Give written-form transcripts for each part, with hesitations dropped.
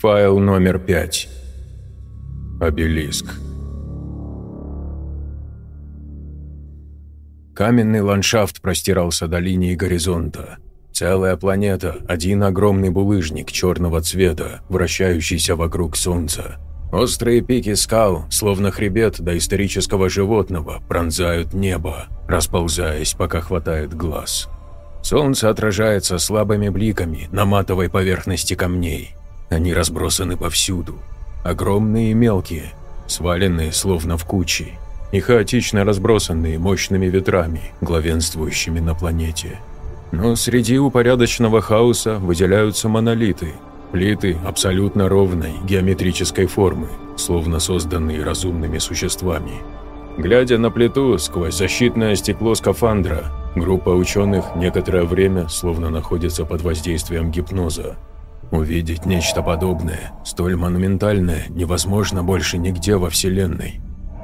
Файл номер 5. Обелиск. Каменный ландшафт простирался до линии горизонта. Целая планета, один огромный булыжник черного цвета, вращающийся вокруг Солнца. Острые пики скал, словно хребет доисторического животного, пронзают небо, расползаясь, пока хватает глаз. Солнце отражается слабыми бликами на матовой поверхности камней. Они разбросаны повсюду, огромные и мелкие, сваленные словно в кучи, и хаотично разбросанные мощными ветрами, главенствующими на планете. Но среди упорядоченного хаоса выделяются монолиты, плиты абсолютно ровной геометрической формы, словно созданные разумными существами. Глядя на плиту сквозь защитное стекло скафандра, группа ученых некоторое время словно находится под воздействием гипноза. Увидеть нечто подобное, столь монументальное, невозможно больше нигде во Вселенной.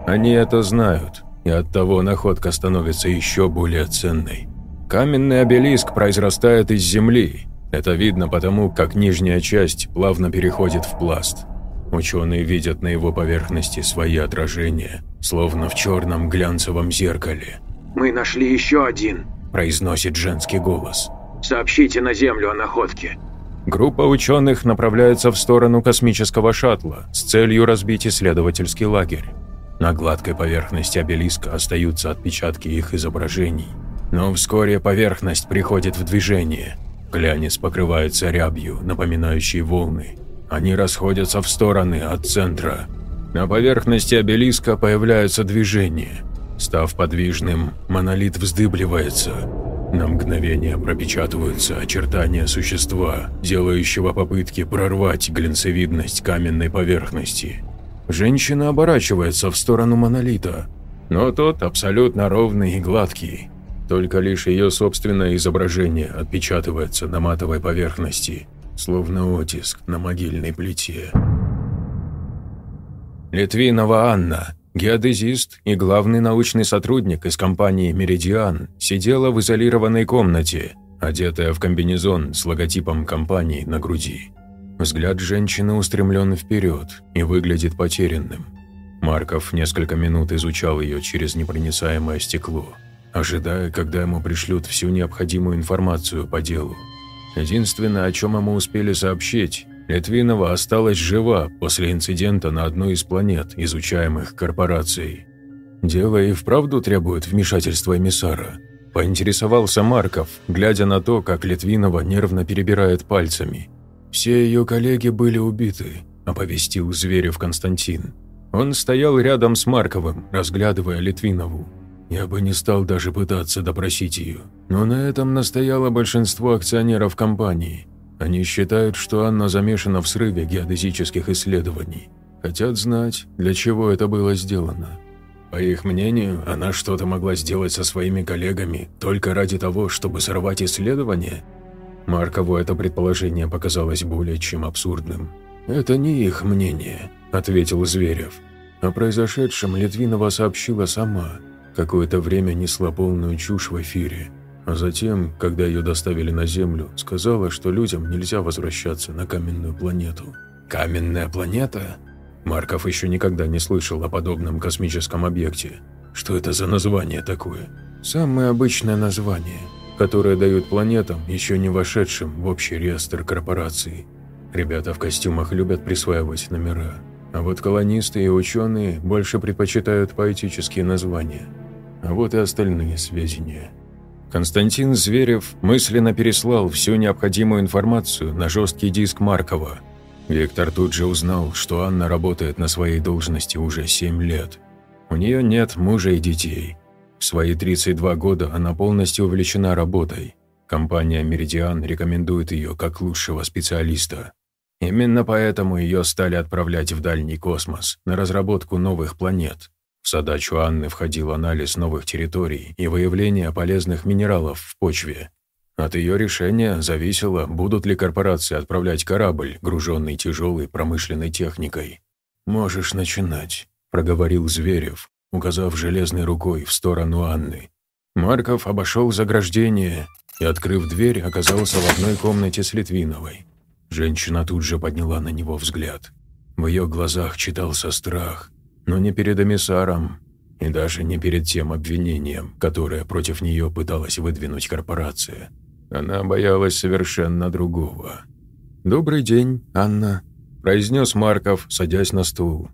Они это знают, и оттого находка становится еще более ценной. Каменный обелиск произрастает из земли. Это видно потому, как нижняя часть плавно переходит в пласт. Ученые видят на его поверхности свои отражения, словно в черном глянцевом зеркале. «Мы нашли еще один», – произносит женский голос. «Сообщите на Землю о находке». Группа ученых направляется в сторону космического шаттла с целью разбить исследовательский лагерь. На гладкой поверхности обелиска остаются отпечатки их изображений. Но вскоре поверхность приходит в движение. Глянец покрывается рябью, напоминающей волны. Они расходятся в стороны от центра. На поверхности обелиска появляется движение. Став подвижным, монолит вздыбливается. На мгновение пропечатываются очертания существа, делающего попытки прорвать глинцевидность каменной поверхности. Женщина оборачивается в сторону монолита, но тот абсолютно ровный и гладкий. Только лишь ее собственное изображение отпечатывается на матовой поверхности, словно оттиск на могильной плите. Литвинова Анна, геодезист и главный научный сотрудник из компании «Меридиан», сидела в изолированной комнате, одетая в комбинезон с логотипом компании на груди. Взгляд женщины устремлен вперед и выглядит потерянным. Марков несколько минут изучал ее через непроницаемое стекло, ожидая, когда ему пришлют всю необходимую информацию по делу. Единственное, о чем ему успели сообщить, Литвинова осталась жива после инцидента на одной из планет, изучаемых корпорацией. Дело и вправду требует вмешательства эмиссара. Поинтересовался Марков, глядя на то, как Литвинова нервно перебирает пальцами. «Все ее коллеги были убиты», – оповестил Зверев Константин. Он стоял рядом с Марковым, разглядывая Литвинову. «Я бы не стал даже пытаться допросить ее, но на этом настояло большинство акционеров компании. Они считают, что Анна замешана в срыве геодезических исследований. Хотят знать, для чего это было сделано. По их мнению, она что-то могла сделать со своими коллегами только ради того, чтобы сорвать исследования». Маркову это предположение показалось более чем абсурдным. «Это не их мнение», – ответил Зверев. О произошедшем Литвинова сообщила сама. Какое-то время несла полную чушь в эфире. А затем, когда ее доставили на Землю, сказала, что людям нельзя возвращаться на каменную планету. «Каменная планета?» Марков еще никогда не слышал о подобном космическом объекте. Что это за название такое? Самое обычное название, которое дают планетам, еще не вошедшим в общий реестр корпораций. Ребята в костюмах любят присваивать номера. А вот колонисты и ученые больше предпочитают поэтические названия. А вот и остальные сведения. Константин Зверев мысленно переслал всю необходимую информацию на жесткий диск Маркова. Виктор тут же узнал, что Анна работает на своей должности уже 7 лет. У нее нет мужа и детей. В свои 32 года она полностью увлечена работой. Компания «Меридиан» рекомендует ее как лучшего специалиста. Именно поэтому ее стали отправлять в дальний космос на разработку новых планет. В задачу Анны входил анализ новых территорий и выявление полезных минералов в почве. От ее решения зависело, будут ли корпорации отправлять корабль, груженный тяжелой промышленной техникой. «Можешь начинать», – проговорил Зверев, указав железной рукой в сторону Анны. Марков обошел заграждение и, открыв дверь, оказался в одной комнате с Литвиновой. Женщина тут же подняла на него взгляд. В ее глазах читался страх, но не перед эмиссаром и даже не перед тем обвинением, которое против нее пыталась выдвинуть корпорация. Она боялась совершенно другого. «Добрый день, Анна», – произнес Марков, садясь на стул.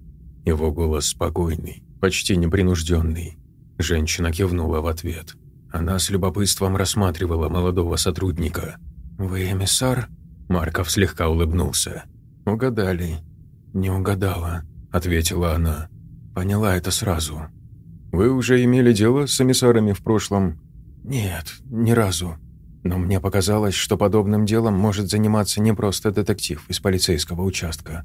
Его голос спокойный, почти непринужденный. Женщина кивнула в ответ. Она с любопытством рассматривала молодого сотрудника. «Вы эмиссар?» Марков слегка улыбнулся. «Угадали». «Не угадала», – ответила она. «Поняла это сразу». «Вы уже имели дело с эмиссарами в прошлом?» «Нет, ни разу. Но мне показалось, что подобным делом может заниматься не просто детектив из полицейского участка».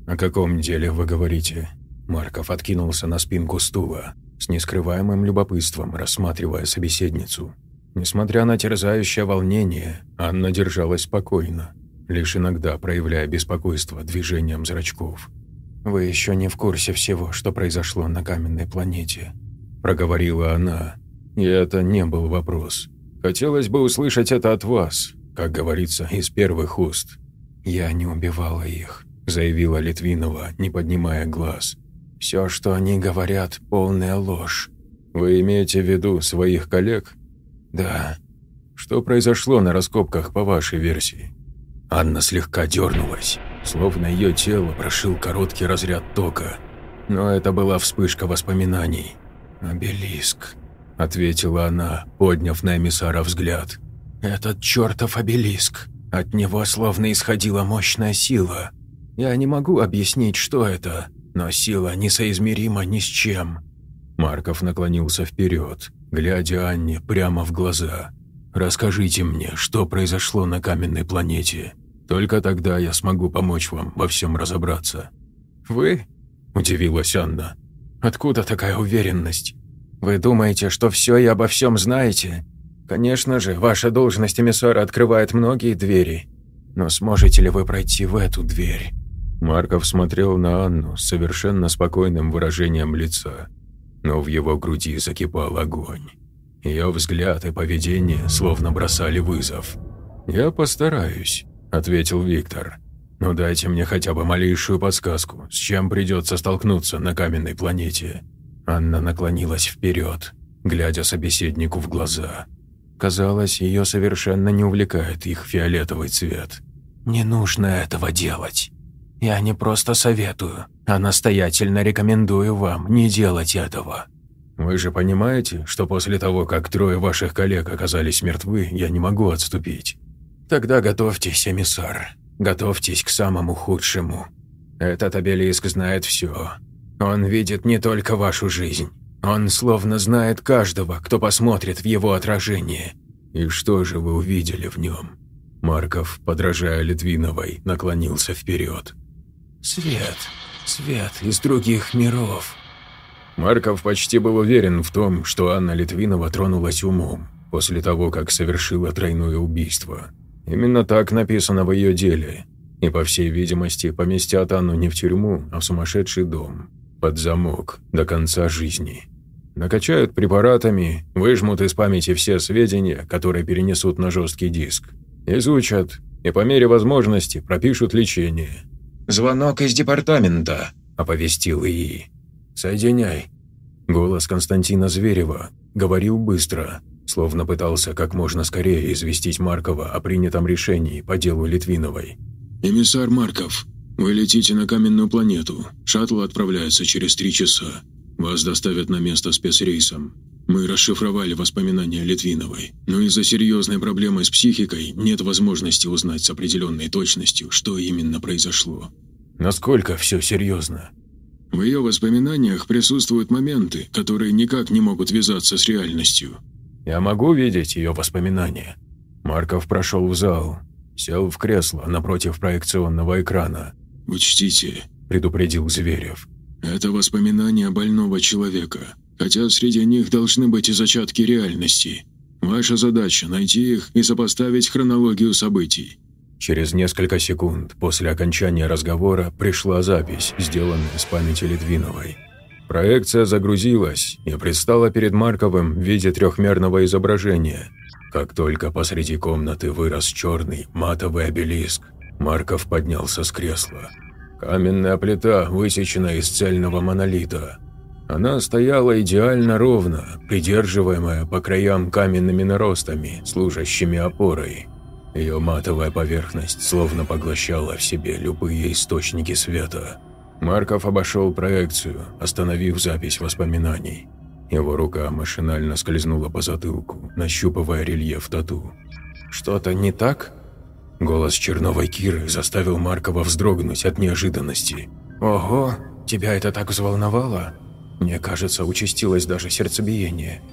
«О каком деле вы говорите?» Марков откинулся на спинку стула, с нескрываемым любопытством рассматривая собеседницу. Несмотря на терзающее волнение, Анна держалась спокойно, лишь иногда проявляя беспокойство движением зрачков. «Вы еще не в курсе всего, что произошло на каменной планете», – проговорила она. И это не был вопрос. «Хотелось бы услышать это от вас, как говорится, из первых уст». «Я не убивала их», – заявила Литвинова, не поднимая глаз. «Все, что они говорят, полная ложь». «Вы имеете в виду своих коллег?» «Да». «Что произошло на раскопках по вашей версии?» Анна слегка дернулась, словно ее тело прошил короткий разряд тока. Но это была вспышка воспоминаний. «Обелиск», – ответила она, подняв на эмиссара взгляд. «Этот чертов обелиск. От него словно исходила мощная сила. Я не могу объяснить, что это, но сила несоизмерима ни с чем». Марков наклонился вперед, глядя Анне прямо в глаза. «Расскажите мне, что произошло на каменной планете. Только тогда я смогу помочь вам во всем разобраться». «Вы?» – удивилась Анна. «Откуда такая уверенность? Вы думаете, что все и обо всем знаете? Конечно же, ваша должность эмиссара открывает многие двери. Но сможете ли вы пройти в эту дверь?» Марков смотрел на Анну с совершенно спокойным выражением лица, но в его груди закипал огонь. Ее взгляд и поведение словно бросали вызов. «Я постараюсь», – ответил Виктор. «Но дайте мне хотя бы малейшую подсказку, с чем придется столкнуться на каменной планете». Анна наклонилась вперед, глядя собеседнику в глаза. Казалось, ее совершенно не увлекает их фиолетовый цвет. «Не нужно этого делать. Я не просто советую, а настоятельно рекомендую вам не делать этого». «Вы же понимаете, что после того, как 3 ваших коллег оказались мертвы, я не могу отступить?» «Тогда готовьтесь, эмиссар. Готовьтесь к самому худшему. Этот обелиск знает все. Он видит не только вашу жизнь. Он словно знает каждого, кто посмотрит в его отражение». «И что же вы увидели в нем?» Марков, подражая Литвиновой, наклонился вперед. «Свет. Свет из других миров». Марков почти был уверен в том, что Анна Литвинова тронулась умом после того, как совершила тройное убийство. Именно так написано в ее деле. И, по всей видимости, поместят Анну не в тюрьму, а в сумасшедший дом, под замок, до конца жизни. Накачают препаратами, выжмут из памяти все сведения, которые перенесут на жесткий диск. Изучат и по мере возможности пропишут лечение. «Звонок из департамента», – оповестил ИИ. «Соединяй». Голос Константина Зверева говорил быстро, словно пытался как можно скорее известить Маркова о принятом решении по делу Литвиновой. «Эмиссар Марков, вы летите на каменную планету. Шаттл отправляется через 3 часа. Вас доставят на место спецрейсом. Мы расшифровали воспоминания Литвиновой, но из-за серьезной проблемы с психикой нет возможности узнать с определенной точностью, что именно произошло». «Насколько все серьезно?» В ее воспоминаниях присутствуют моменты, которые никак не могут вязаться с реальностью. «Я могу видеть ее воспоминания?» Марков прошел в зал, сел в кресло напротив проекционного экрана. «Учтите», – предупредил Зверев. «Это воспоминания больного человека, хотя среди них должны быть и зачатки реальности. Ваша задача – найти их и сопоставить хронологию событий». Через несколько секунд после окончания разговора пришла запись, сделанная с памяти Литвиновой. Проекция загрузилась и предстала перед Марковым в виде трехмерного изображения. Как только посреди комнаты вырос черный матовый обелиск, Марков поднялся с кресла. Каменная плита высечена из цельного монолита. Она стояла идеально ровно, придерживаемая по краям каменными наростами, служащими опорой. Ее матовая поверхность словно поглощала в себе любые источники света. Марков обошел проекцию, остановив запись воспоминаний. Его рука машинально скользнула по затылку, нащупывая рельеф тату. «Что-то не так?» Голос Черновой Киры заставил Маркова вздрогнуть от неожиданности. «Ого, тебя это так взволновало? Мне кажется, участилось даже сердцебиение».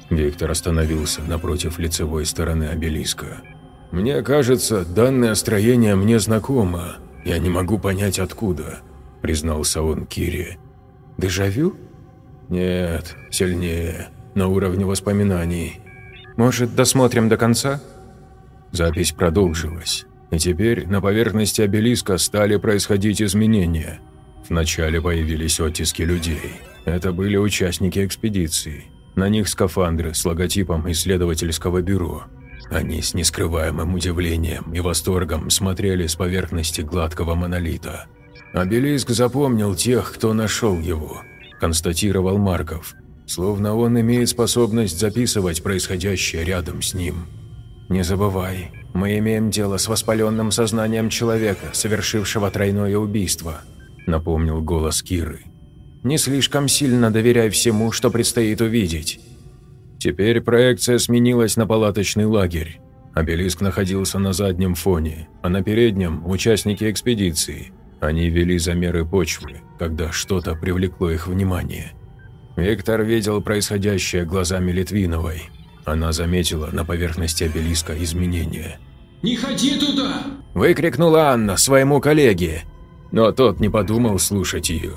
Виктор остановился напротив лицевой стороны обелиска. «Мне кажется, данное строение мне знакомо. Я не могу понять, откуда», – признался он Кире. «Дежавю?» «Нет, сильнее, на уровне воспоминаний. Может, досмотрим до конца?» Запись продолжилась, и теперь на поверхности обелиска стали происходить изменения. Вначале появились оттиски людей. Это были участники экспедиции. На них скафандры с логотипом исследовательского бюро. Они с нескрываемым удивлением и восторгом смотрели с поверхности гладкого монолита. «Обелиск запомнил тех, кто нашел его», – констатировал Марков, словно он имеет способность записывать происходящее рядом с ним. «Не забывай, мы имеем дело с воспаленным сознанием человека, совершившего тройное убийство», – напомнил голос Киры. «Не слишком сильно доверяй всему, что предстоит увидеть». Теперь проекция сменилась на палаточный лагерь. Обелиск находился на заднем фоне, а на переднем – участники экспедиции. Они вели замеры почвы, когда что-то привлекло их внимание. Виктор видел происходящее глазами Литвиновой. Она заметила на поверхности обелиска изменения. «Не ходи туда!» – выкрикнула Анна своему коллеге, но тот не подумал слушать ее.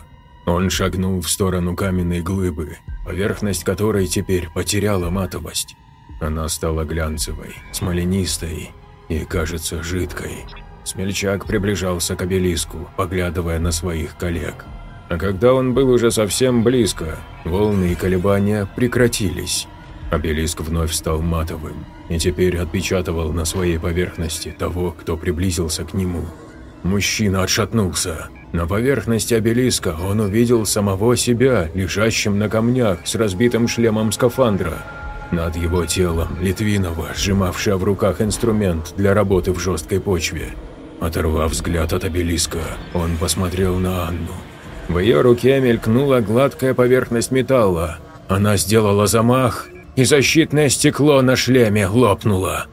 Он шагнул в сторону каменной глыбы, поверхность которой теперь потеряла матовость. Она стала глянцевой, смоленистой и, кажется, жидкой. Смельчак приближался к обелиску, поглядывая на своих коллег. А когда он был уже совсем близко, волны и колебания прекратились. Обелиск вновь стал матовым и теперь отпечатывал на своей поверхности того, кто приблизился к нему. Мужчина отшатнулся. На поверхности обелиска он увидел самого себя, лежащим на камнях с разбитым шлемом скафандра. Над его телом Литвинова, сжимавшая в руках инструмент для работы в жесткой почве. Оторвав взгляд от обелиска, он посмотрел на Анну. В ее руке мелькнула гладкая поверхность металла. Она сделала замах, и защитное стекло на шлеме лопнуло.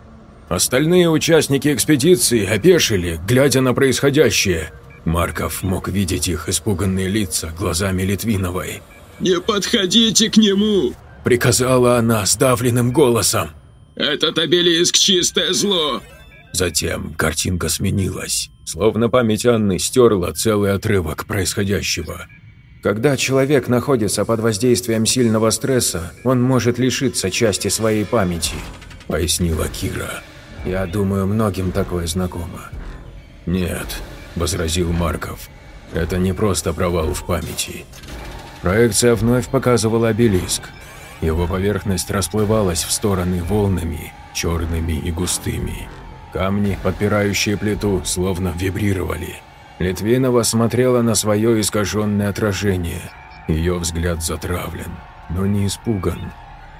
Остальные участники экспедиции опешили, глядя на происходящее. Марков мог видеть их испуганные лица глазами Литвиновой. «Не подходите к нему!» – приказала она сдавленным голосом. «Этот обелиск – чистое зло!» Затем картинка сменилась, словно память Анны стерла целый отрывок происходящего. Когда человек находится под воздействием сильного стресса, он может лишиться части своей памяти, пояснила Кира. Я думаю, многим такое знакомо. Нет, возразил Марков, это не просто провал в памяти. Проекция вновь показывала обелиск. Его поверхность расплывалась в стороны волнами, черными и густыми. Камни, подпирающие плиту, словно вибрировали. Литвинова смотрела на свое искаженное отражение. Ее взгляд затравлен, но не испуган.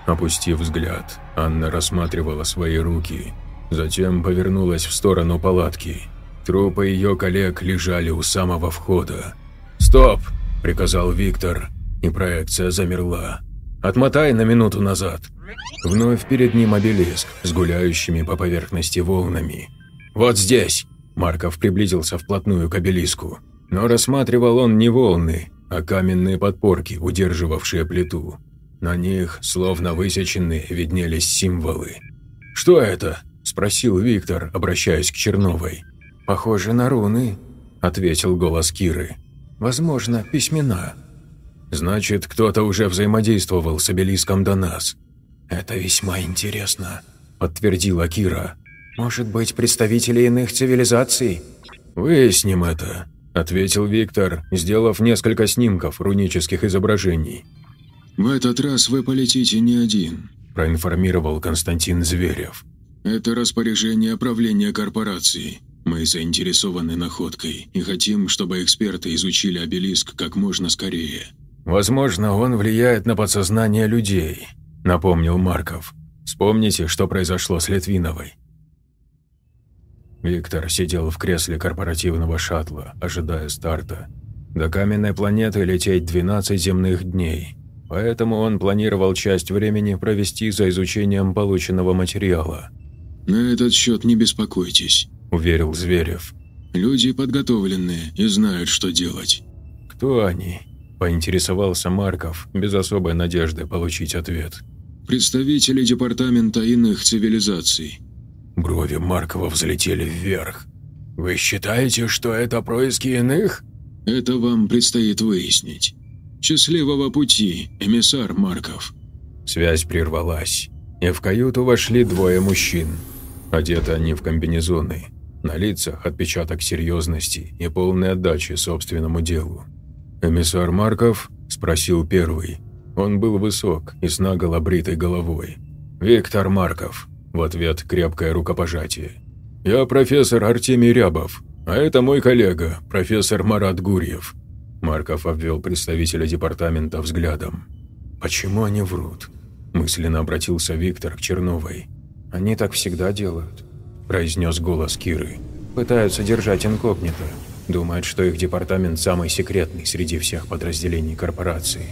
Опустив взгляд, Анна рассматривала свои руки, затем повернулась в сторону палатки. Трупы ее коллег лежали у самого входа. «Стоп!» – приказал Виктор, и проекция замерла. «Отмотай на минуту назад». Вновь перед ним обелиск с гуляющими по поверхности волнами. «Вот здесь!» Марков приблизился вплотную к обелиску, но рассматривал он не волны, а каменные подпорки, удерживавшие плиту. На них, словно высеченные, виднелись символы. «Что это?» – спросил Виктор, обращаясь к Черновой. «Похоже на руны», – ответил голос Киры. «Возможно, письмена». «Значит, кто-то уже взаимодействовал с обелиском до нас». «Это весьма интересно», – подтвердила Кира. «Может быть, представители иных цивилизаций?» «Выясним это», – ответил Виктор, сделав несколько снимков рунических изображений. «В этот раз вы полетите не один», – проинформировал Константин Зверев. «Это распоряжение правления корпорации. Мы заинтересованы находкой и хотим, чтобы эксперты изучили обелиск как можно скорее». «Возможно, он влияет на подсознание людей», – напомнил Марков. «Вспомните, что произошло с Литвиновой». Виктор сидел в кресле корпоративного шаттла, ожидая старта. До каменной планеты лететь 12 земных дней, поэтому он планировал часть времени провести за изучением полученного материала. «На этот счет не беспокойтесь», – уверил Зверев. «Люди подготовленные и знают, что делать». «Кто они?» – поинтересовался Марков, без особой надежды получить ответ. «Представители Департамента иных цивилизаций». Брови Маркова взлетели вверх. «Вы считаете, что это происки иных?» «Это вам предстоит выяснить. Счастливого пути, эмиссар Марков». Связь прервалась, и в каюту вошли двое мужчин. Одеты они в комбинезоны, на лицах отпечаток серьезности и полной отдачи собственному делу. «Эмиссар Марков?» – спросил первый. Он был высок и с наголо бритой головой. «Виктор Марков», – в ответ крепкое рукопожатие. «Я профессор Артемий Рябов, а это мой коллега, профессор Марат Гурьев». Марков обвел представителя департамента взглядом. «Почему они врут?» – мысленно обратился Виктор к Черновой. «Они так всегда делают», – произнес голос Киры. «Пытаются держать инкогнито. Думают, что их департамент самый секретный среди всех подразделений корпорации.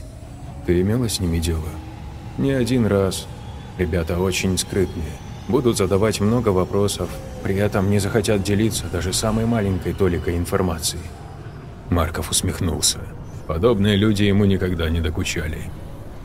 Ты имела с ними дело?» «Не один раз. Ребята очень скрытные. Будут задавать много вопросов, при этом не захотят делиться даже самой маленькой толикой информации». Марков усмехнулся. Подобные люди ему никогда не докучали.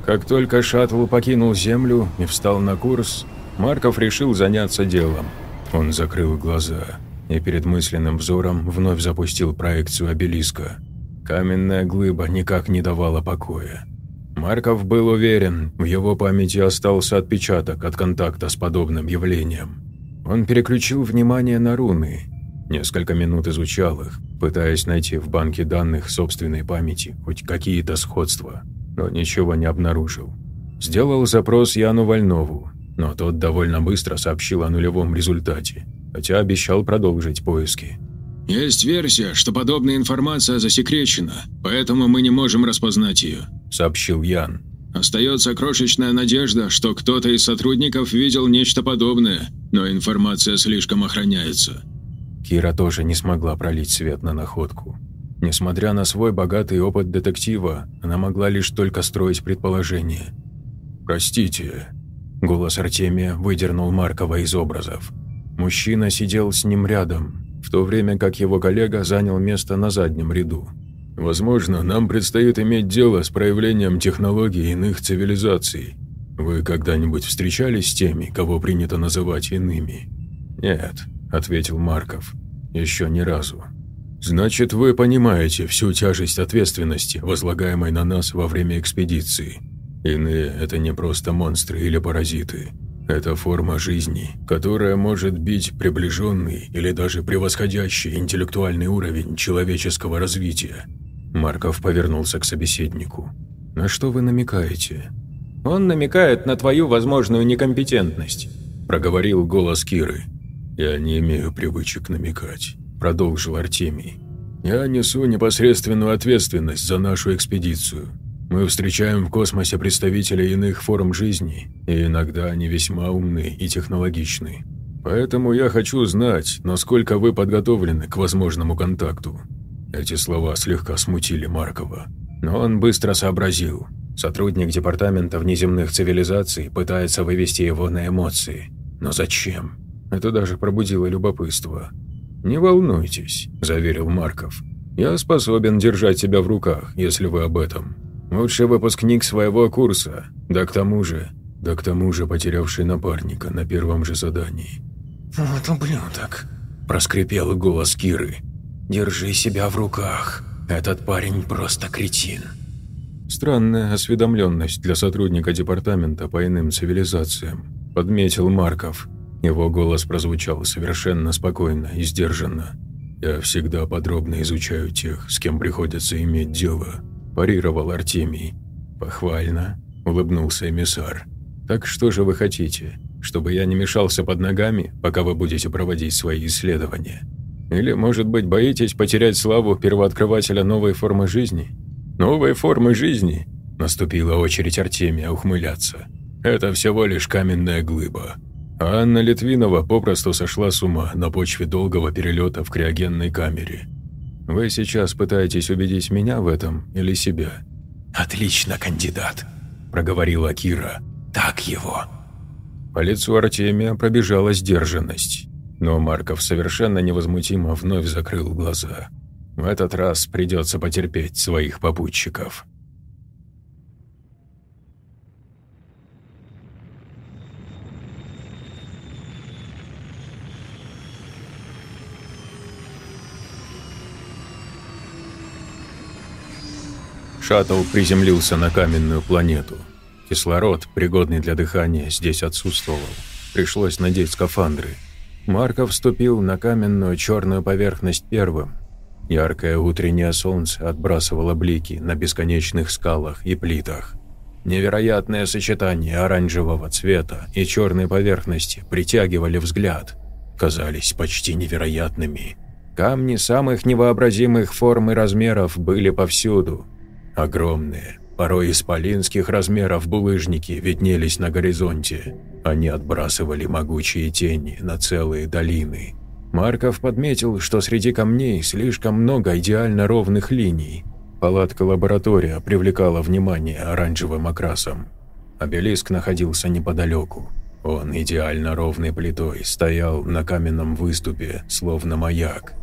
Как только шаттл покинул Землю и встал на курс, Марков решил заняться делом. Он закрыл глаза и перед мысленным взором вновь запустил проекцию обелиска. Каменная глыба никак не давала покоя. Марков был уверен, в его памяти остался отпечаток от контакта с подобным явлением. Он переключил внимание на руны. Несколько минут изучал их, пытаясь найти в банке данных собственной памяти хоть какие-то сходства, но ничего не обнаружил. Сделал запрос Яну Вольнову, но тот довольно быстро сообщил о нулевом результате, хотя обещал продолжить поиски. «Есть версия, что подобная информация засекречена, поэтому мы не можем распознать ее», – сообщил Ян. «Остается крошечная надежда, что кто-то из сотрудников видел нечто подобное, но информация слишком охраняется». Кира тоже не смогла пролить свет на находку. Несмотря на свой богатый опыт детектива, она могла лишь только строить предположения. «Простите», – голос Артемия выдернул Маркова из образов. Мужчина сидел с ним рядом, в то время как его коллега занял место на заднем ряду. «Возможно, нам предстоит иметь дело с проявлением технологий иных цивилизаций. Вы когда-нибудь встречались с теми, кого принято называть иными?» «Нет», – ответил Марков, – «еще ни разу». «Значит, вы понимаете всю тяжесть ответственности, возлагаемой на нас во время экспедиции. Иные – это не просто монстры или паразиты. Это форма жизни, которая может бить приближенный или даже превосходящий интеллектуальный уровень человеческого развития». Марков повернулся к собеседнику. «На что вы намекаете?» «Он намекает на твою возможную некомпетентность», – проговорил голос Киры. «Я не имею привычек намекать», – продолжил Артемий. «Я несу непосредственную ответственность за нашу экспедицию. Мы встречаем в космосе представителей иных форм жизни, и иногда они весьма умны и технологичны. Поэтому я хочу знать, насколько вы подготовлены к возможному контакту». Эти слова слегка смутили Маркова, но он быстро сообразил. Сотрудник департамента внеземных цивилизаций пытается вывести его на эмоции. Но зачем? Это даже пробудило любопытство. «Не волнуйтесь», – заверил Марков. «Я способен держать себя в руках, если вы об этом. Лучший выпускник своего курса, да к тому же потерявший напарника на первом же задании». «Вот ублюдок», – проскрипел голос Киры. «Держи себя в руках. Этот парень просто кретин». «Странная осведомленность для сотрудника департамента по иным цивилизациям», – подметил Марков. Его голос прозвучал совершенно спокойно и сдержанно. «Я всегда подробно изучаю тех, с кем приходится иметь дело», – парировал Артемий. «Похвально», – улыбнулся эмиссар. «Так что же вы хотите? Чтобы я не мешался под ногами, пока вы будете проводить свои исследования?» Или, может быть, боитесь потерять славу первооткрывателя новой формы жизни? Новой формы жизни? Наступила очередь Артемия ухмыляться. Это всего лишь каменная глыба. А Анна Литвинова попросту сошла с ума на почве долгого перелета в криогенной камере. Вы сейчас пытаетесь убедить меня в этом или себя? «Отлично, кандидат», – проговорила Кира. «Так его». По лицу Артемия пробежала сдержанность, но Марков совершенно невозмутимо вновь закрыл глаза. В этот раз придется потерпеть своих попутчиков. Шаттл приземлился на каменную планету. Кислород, пригодный для дыхания, здесь отсутствовал. Пришлось надеть скафандры. Марков вступил на каменную черную поверхность первым. Яркое утреннее солнце отбрасывало блики на бесконечных скалах и плитах. Невероятное сочетание оранжевого цвета и черной поверхности притягивали взгляд. Казались почти невероятными. Камни самых невообразимых форм и размеров были повсюду. Огромные, порой исполинских размеров булыжники виднелись на горизонте. Они отбрасывали могучие тени на целые долины. Марков подметил, что среди камней слишком много идеально ровных линий. Палатка-лаборатория привлекала внимание оранжевым окрасом. Обелиск находился неподалеку. Он идеально ровной плитой стоял на каменном выступе, словно маяк.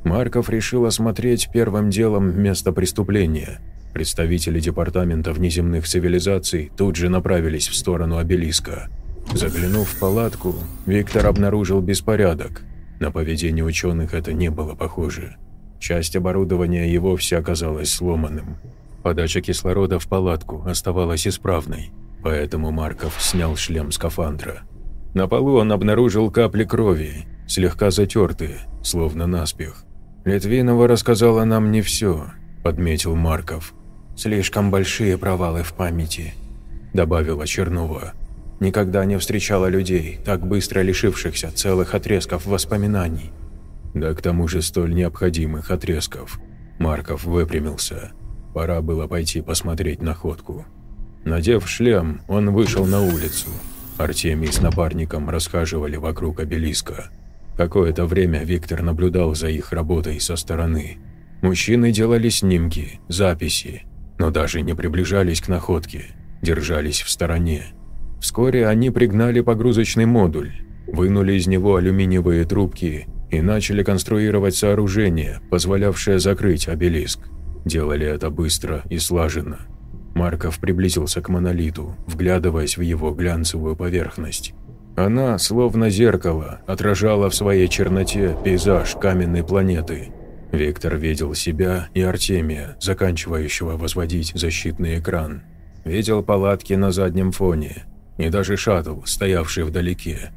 Марков решил осмотреть первым делом место преступления. Представители департамента внеземных цивилизаций тут же направились в сторону обелиска. Заглянув в палатку, Виктор обнаружил беспорядок. На поведение ученых это не было похоже. Часть оборудования и вовсе оказалась сломанным. Подача кислорода в палатку оставалась исправной, поэтому Марков снял шлем скафандра. На полу он обнаружил капли крови, слегка затертые, словно наспех. «Литвинова рассказала нам не все», – подметил Марков. «Слишком большие провалы в памяти», – добавила Чернова. «Никогда не встречала людей, так быстро лишившихся целых отрезков воспоминаний». Да к тому же столь необходимых отрезков. Марков выпрямился. Пора было пойти посмотреть находку. Надев шлем, он вышел на улицу. Артемий с напарником расхаживали вокруг обелиска. Какое-то время Виктор наблюдал за их работой со стороны. Мужчины делали снимки, записи, но даже не приближались к находке, держались в стороне. Вскоре они пригнали погрузочный модуль, вынули из него алюминиевые трубки и начали конструировать сооружение, позволявшее закрыть обелиск. Делали это быстро и слаженно. Марков приблизился к монолиту, вглядываясь в его глянцевую поверхность. Она, словно зеркало, отражала в своей черноте пейзаж каменной планеты. Виктор видел себя и Артемия, заканчивающего возводить защитный экран. Видел палатки на заднем фоне и даже шаттл, стоявший вдалеке.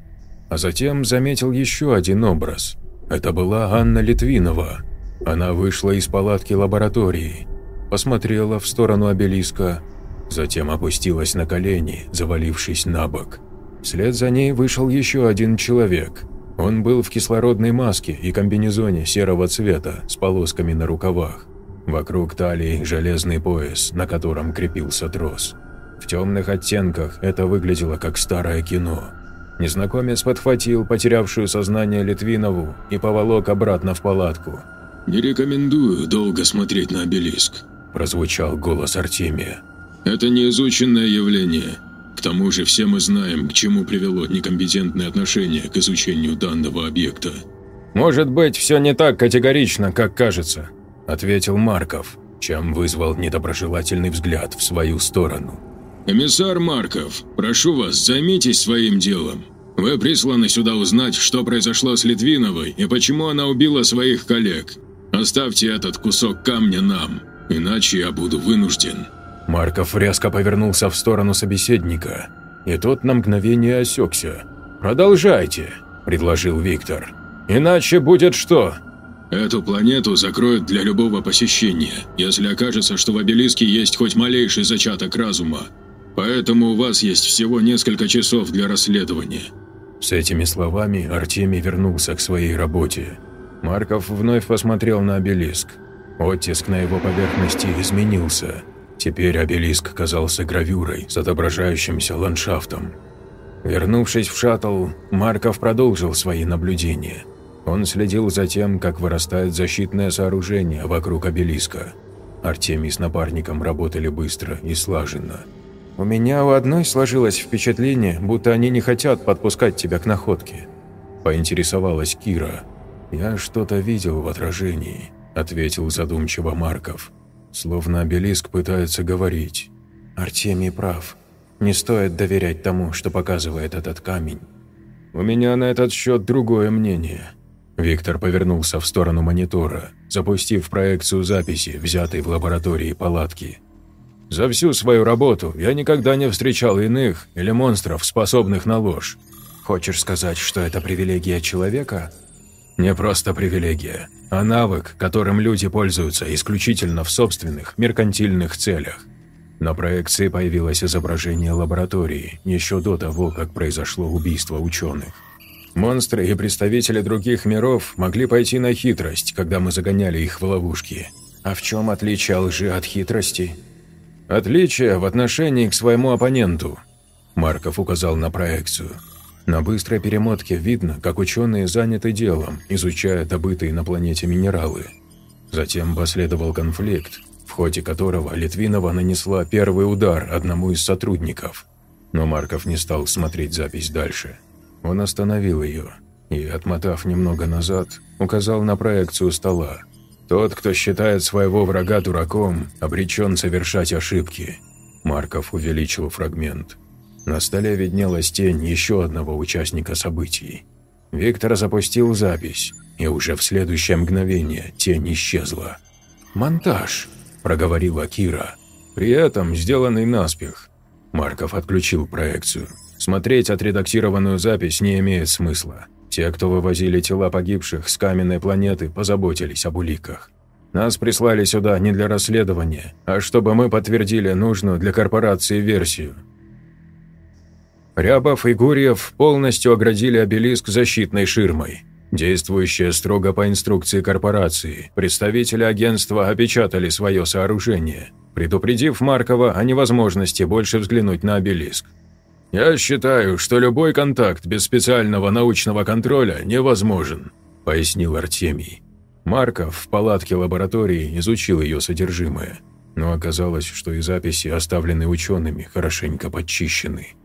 А затем заметил еще один образ. Это была Анна Литвинова. Она вышла из палатки лаборатории, посмотрела в сторону обелиска, затем опустилась на колени, завалившись на бок. Вслед за ней вышел еще один человек. Он был в кислородной маске и комбинезоне серого цвета с полосками на рукавах. Вокруг талии железный пояс, на котором крепился трос. В темных оттенках это выглядело как старое кино. Незнакомец подхватил потерявшую сознание Литвинову и поволок обратно в палатку. «Не рекомендую долго смотреть на обелиск», – прозвучал голос Артемия. «Это неизученное явление. К тому же все мы знаем, к чему привело некомпетентное отношение к изучению данного объекта». «Может быть, все не так категорично, как кажется», – ответил Марков, чем вызвал недоброжелательный взгляд в свою сторону. «Комиссар Марков, прошу вас, займитесь своим делом. Вы присланы сюда узнать, что произошло с Литвиновой и почему она убила своих коллег. Оставьте этот кусок камня нам, иначе я буду вынужден». Марков резко повернулся в сторону собеседника, и тот на мгновение осекся. «Продолжайте», – предложил Виктор. «Иначе будет что?» «Эту планету закроют для любого посещения, если окажется, что в обелиске есть хоть малейший зачаток разума. Поэтому у вас есть всего несколько часов для расследования». С этими словами Артемий вернулся к своей работе. Марков вновь посмотрел на обелиск. Оттиск на его поверхности изменился. Теперь обелиск казался гравюрой с отображающимся ландшафтом. Вернувшись в шаттл, Марков продолжил свои наблюдения. Он следил за тем, как вырастает защитное сооружение вокруг обелиска. Артемий с напарником работали быстро и слаженно. «У меня у одной сложилось впечатление, будто они не хотят подпускать тебя к находке», – поинтересовалась Кира. «Я что-то видел в отражении», – ответил задумчиво Марков. Словно обелиск пытается говорить. «Артемий прав. Не стоит доверять тому, что показывает этот камень». «У меня на этот счет другое мнение». Виктор повернулся в сторону монитора, запустив проекцию записи, взятой в лаборатории палатки. «За всю свою работу я никогда не встречал иных или монстров, способных на ложь». «Хочешь сказать, что это привилегия человека?» «Не просто привилегия, а навык, которым люди пользуются исключительно в собственных меркантильных целях». На проекции появилось изображение лаборатории еще до того, как произошло убийство ученых. Монстры и представители других миров могли пойти на хитрость, когда мы загоняли их в ловушки. А в чем отличие лжи от хитрости? Отличие в отношении к своему оппоненту. Марков указал на проекцию. На быстрой перемотке видно, как ученые заняты делом, изучая добытые на планете минералы. Затем последовал конфликт, в ходе которого Литвинова нанесла первый удар одному из сотрудников. Но Марков не стал смотреть запись дальше. Он остановил ее и, отмотав немного назад, указал на проекцию стола. «Тот, кто считает своего врага дураком, обречен совершать ошибки». Марков увеличил фрагмент. На столе виднелась тень еще одного участника событий. Виктор запустил запись, и уже в следующее мгновение тень исчезла. «Монтаж», – проговорила Кира, при этом сделанный наспех. Марков отключил проекцию. Смотреть отредактированную запись не имеет смысла. Те, кто вывозили тела погибших с каменной планеты, позаботились об уликах. Нас прислали сюда не для расследования, а чтобы мы подтвердили нужную для корпорации версию. Рябов и Гурьев полностью оградили обелиск защитной ширмой. Действующая строго по инструкции корпорации, представители агентства опечатали свое сооружение, предупредив Маркова о невозможности больше взглянуть на обелиск. «Я считаю, что любой контакт без специального научного контроля невозможен», – пояснил Артемий. Марков в палатке лаборатории изучил ее содержимое, но оказалось, что и записи, оставленные учеными, хорошенько подчищены.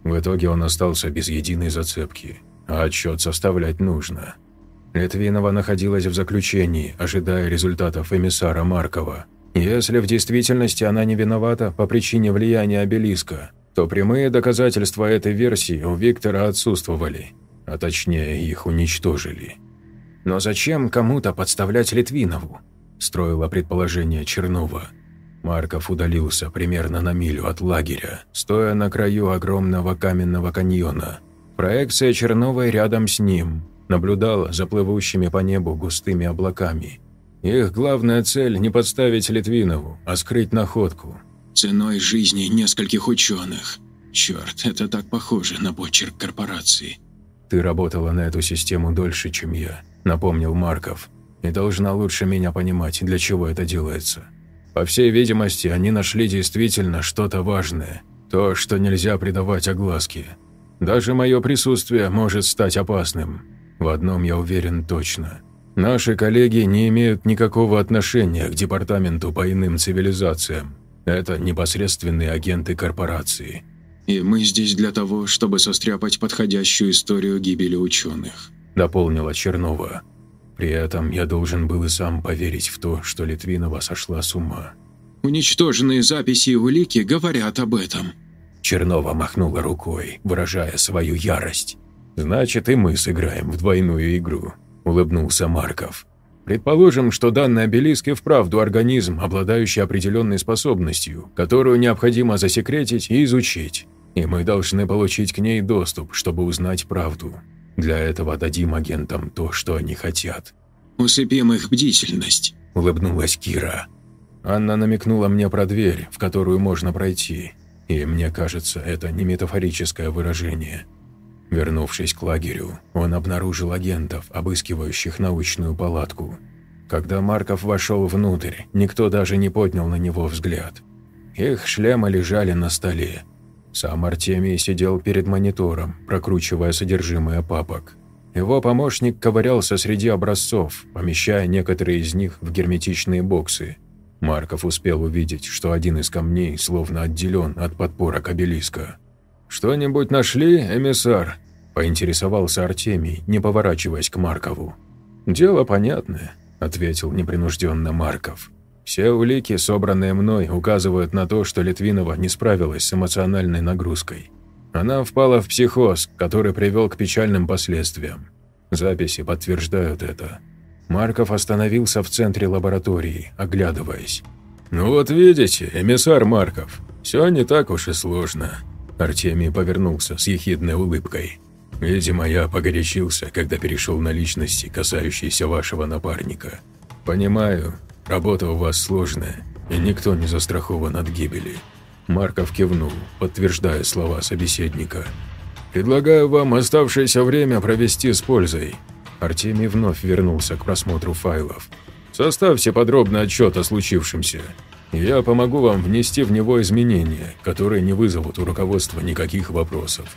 В итоге он остался без единой зацепки, а отчет составлять нужно. Литвинова находилась в заключении, ожидая результатов эмиссара Маркова. Если в действительности она не виновата по причине влияния обелиска, то прямые доказательства этой версии у Виктора отсутствовали, а точнее их уничтожили. «Но зачем кому-то подставлять Литвинову?» – строило предположение Чернова. Марков удалился примерно на милю от лагеря, стоя на краю огромного каменного каньона. Проекция Черновой рядом с ним наблюдала за плывущими по небу густыми облаками. Их главная цель – не подставить Литвинову, а скрыть находку. «Ценой жизни нескольких ученых. Черт, это так похоже на почерк корпорации». «Ты работала на эту систему дольше, чем я», – напомнил Марков, «и должна лучше меня понимать, для чего это делается. По всей видимости, они нашли действительно что-то важное, то, что нельзя придавать огласке. Даже мое присутствие может стать опасным. В одном я уверен точно. Наши коллеги не имеют никакого отношения к департаменту по иным цивилизациям. Это непосредственные агенты корпорации». «И мы здесь для того, чтобы состряпать подходящую историю гибели ученых», – дополнила Чернова. «При этом я должен был и сам поверить в то, что Литвинова сошла с ума». «Уничтоженные записи и улики говорят об этом». Чернова махнула рукой, выражая свою ярость. «Значит, и мы сыграем в двойную игру», – улыбнулся Марков. «Предположим, что данный обелиск и вправду организм, обладающий определенной способностью, которую необходимо засекретить и изучить, и мы должны получить к ней доступ, чтобы узнать правду. Для этого дадим агентам то, что они хотят». «Усыпим их бдительность», – улыбнулась Кира. Анна намекнула мне про дверь, в которую можно пройти, и мне кажется, это не метафорическое выражение. Вернувшись к лагерю, он обнаружил агентов, обыскивающих научную палатку. Когда Марков вошел внутрь, никто даже не поднял на него взгляд. Их шлемы лежали на столе. Сам Артемий сидел перед монитором, прокручивая содержимое папок. Его помощник ковырялся среди образцов, помещая некоторые из них в герметичные боксы. Марков успел увидеть, что один из камней словно отделен от подпорок обелиска. «Что-нибудь нашли, эмиссар?» – поинтересовался Артемий, не поворачиваясь к Маркову. «Дело понятное», – ответил непринужденно Марков. «Все улики, собранные мной, указывают на то, что Литвинова не справилась с эмоциональной нагрузкой. Она впала в психоз, который привел к печальным последствиям. Записи подтверждают это». Марков остановился в центре лаборатории, оглядываясь. «Ну вот видите, эмиссар Марков, все не так уж и сложно». Артемий повернулся с ехидной улыбкой. «Видимо, я погорячился, когда перешел на личности, касающиеся вашего напарника. Понимаю, работа у вас сложная, и никто не застрахован от гибели». Марков кивнул, подтверждая слова собеседника. «Предлагаю вам оставшееся время провести с пользой». Артемий вновь вернулся к просмотру файлов. «Составьте подробный отчет о случившемся. Я помогу вам внести в него изменения, которые не вызовут у руководства никаких вопросов».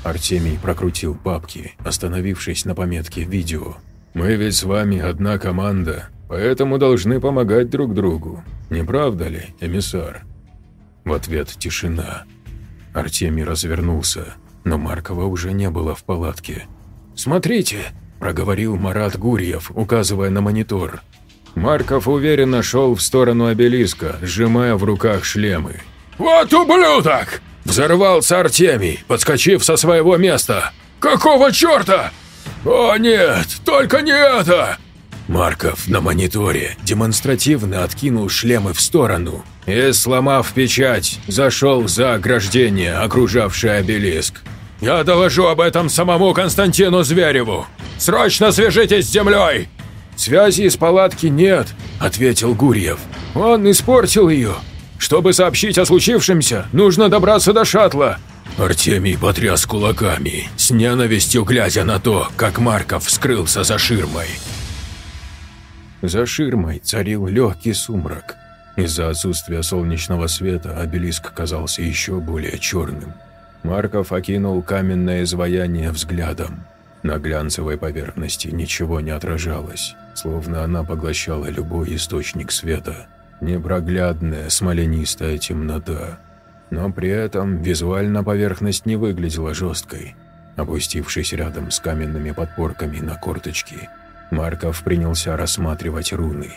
Артемий прокрутил папки, остановившись на пометке «Видео». «Мы ведь с вами одна команда, поэтому должны помогать друг другу. Не правда ли, эмиссар?» В ответ тишина. Артемий развернулся, но Маркова уже не было в палатке. «Смотрите!» – проговорил Марат Гурьев, указывая на монитор. Марков уверенно шел в сторону обелиска, сжимая в руках шлемы. «Вот ублюдок!» – взорвался Артемий, подскочив со своего места. «Какого черта? О нет, только не это!» Марков на мониторе демонстративно откинул шлемы в сторону и, сломав печать, зашел за ограждение, окружавшее обелиск. «Я доложу об этом самому Константину Звереву! Срочно свяжитесь с землей!» «Связи из палатки нет», – ответил Гурьев. «Он испортил ее. Чтобы сообщить о случившемся, нужно добраться до шаттла». Артемий потряс кулаками, с ненавистью глядя на то, как Марков скрылся за ширмой. За ширмой царил легкий сумрак. Из-за отсутствия солнечного света обелиск казался еще более черным. Марков окинул каменное изваяние взглядом. На глянцевой поверхности ничего не отражалось, словно она поглощала любой источник света. Непроглядная смоленистая темнота. Но при этом визуально поверхность не выглядела жесткой. Опустившись рядом с каменными подпорками на корточки, Марков принялся рассматривать руны.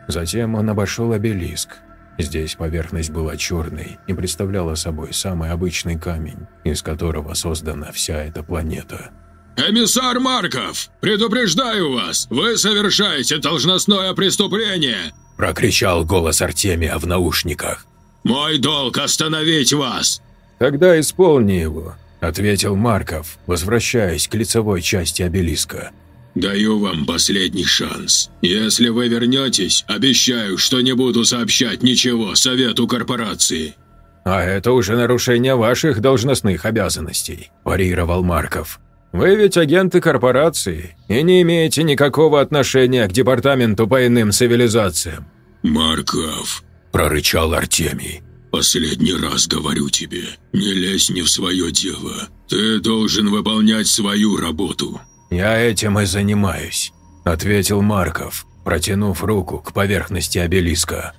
Затем он обошел обелиск. Здесь поверхность была черной и представляла собой самый обычный камень, из которого создана вся эта планета. «Эмиссар Марков, предупреждаю вас, вы совершаете должностное преступление!» – прокричал голос Артемия в наушниках. «Мой долг остановить вас!» «Тогда исполни его», – ответил Марков, возвращаясь к лицевой части обелиска. «Даю вам последний шанс. Если вы вернетесь, обещаю, что не буду сообщать ничего Совету корпорации». «А это уже нарушение ваших должностных обязанностей», – парировал Марков. «Вы ведь агенты корпорации и не имеете никакого отношения к департаменту по иным цивилизациям». «Марков», – прорычал Артемий, – «последний раз говорю тебе, не лезь не в свое дело. Ты должен выполнять свою работу». «Я этим и занимаюсь», – ответил Марков, протянув руку к поверхности обелиска.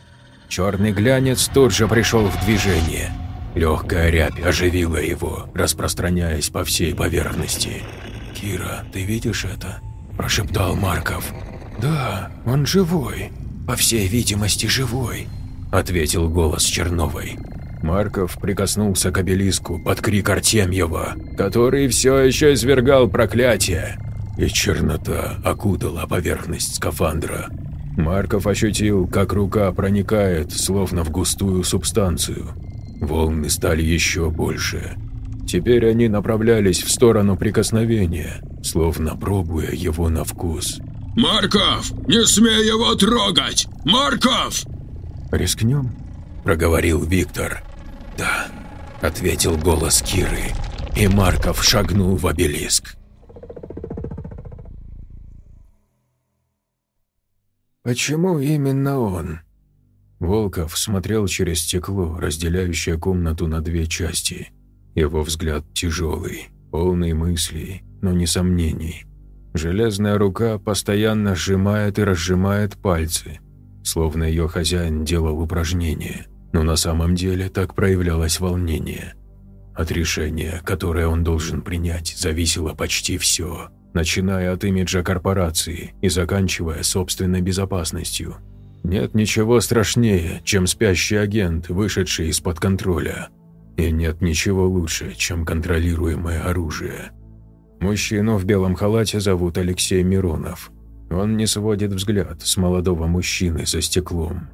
Черный глянец тут же пришел в движение. Легкая рябь оживила его, распространяясь по всей поверхности. «Кира, ты видишь это?» – прошептал Марков. «Да, он живой. По всей видимости, живой», – ответил голос Черновой. Марков прикоснулся к обелиску под крик Артемьева, который все еще извергал проклятие, и чернота окутала поверхность скафандра. Марков ощутил, как рука проникает, словно в густую субстанцию. Волны стали еще больше. Теперь они направлялись в сторону прикосновения, словно пробуя его на вкус. «Марков, не смей его трогать! Марков!» «Рискнем?» – проговорил Виктор. «Да», – ответил голос Киры. и Марков шагнул в обелиск. «Почему именно он?» Волков смотрел через стекло, разделяющее комнату на две части. Его взгляд тяжелый, полный мыслей, но не сомнений. Железная рука постоянно сжимает и разжимает пальцы, словно ее хозяин делал упражнение, но на самом деле так проявлялось волнение. От решения, которое он должен принять, зависело почти все, начиная от имиджа корпорации и заканчивая собственной безопасностью. Нет ничего страшнее, чем спящий агент, вышедший из-под контроля. И нет ничего лучше, чем контролируемое оружие. Мужчину в белом халате зовут Алексей Миронов. Он не сводит взгляд с молодого мужчины за стеклом.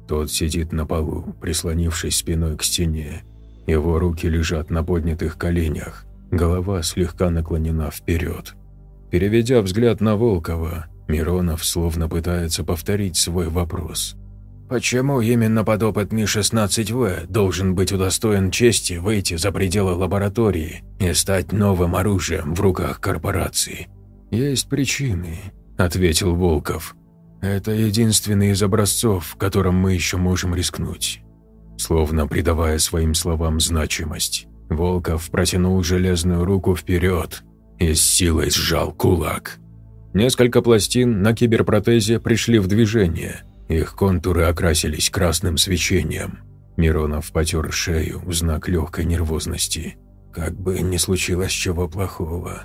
Тот сидит на полу, прислонившись спиной к стене. Его руки лежат на поднятых коленях, голова слегка наклонена вперед. Переведя взгляд на Волкова, Миронов словно пытается повторить свой вопрос. Почему именно подопытный 16В должен быть удостоен чести выйти за пределы лаборатории и стать новым оружием в руках корпорации? «Есть причины», – ответил Волков. «Это единственный из образцов, которым мы еще можем рискнуть». Словно придавая своим словам значимость, Волков протянул железную руку вперед и с силой сжал кулак. Несколько пластин на киберпротезе пришли в движение. Их контуры окрасились красным свечением. Миронов потер шею в знак легкой нервозности. Как бы ни случилось чего плохого.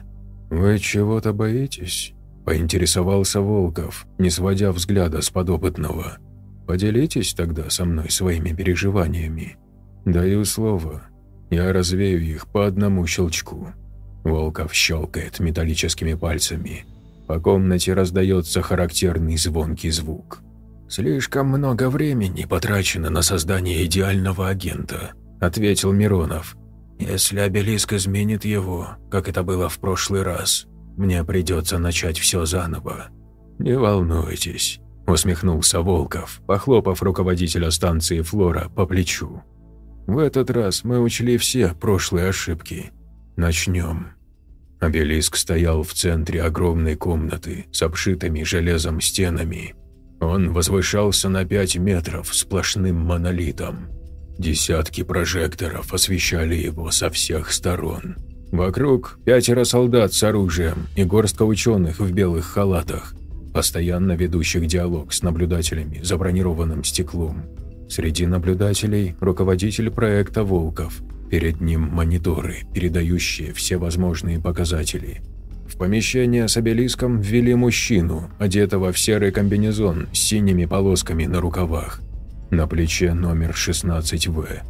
«Вы чего-то боитесь?» – поинтересовался Волков, не сводя взгляда с подопытного. «Поделитесь тогда со мной своими переживаниями. Даю слово, я развею их по одному щелчку». Волков щелкает металлическими пальцами. По комнате раздается характерный звонкий звук. «Слишком много времени потрачено на создание идеального агента», – ответил Миронов. «Если обелиск изменит его, как это было в прошлый раз, мне придется начать все заново». «Не волнуйтесь», – усмехнулся Волков, похлопав руководителя станции «Флора» по плечу. «В этот раз мы учли все прошлые ошибки. Начнем». Обелиск стоял в центре огромной комнаты с обшитыми железом стенами. Он возвышался на 5 метров сплошным монолитом. Десятки прожекторов освещали его со всех сторон. Вокруг 5 солдат с оружием и горстка ученых в белых халатах, постоянно ведущих диалог с наблюдателями за бронированным стеклом. Среди наблюдателей руководитель проекта «Волков». Перед ним мониторы, передающие все возможные показатели. В помещение с обелиском ввели мужчину, одетого в серый комбинезон с синими полосками на рукавах. На плече номер 16В.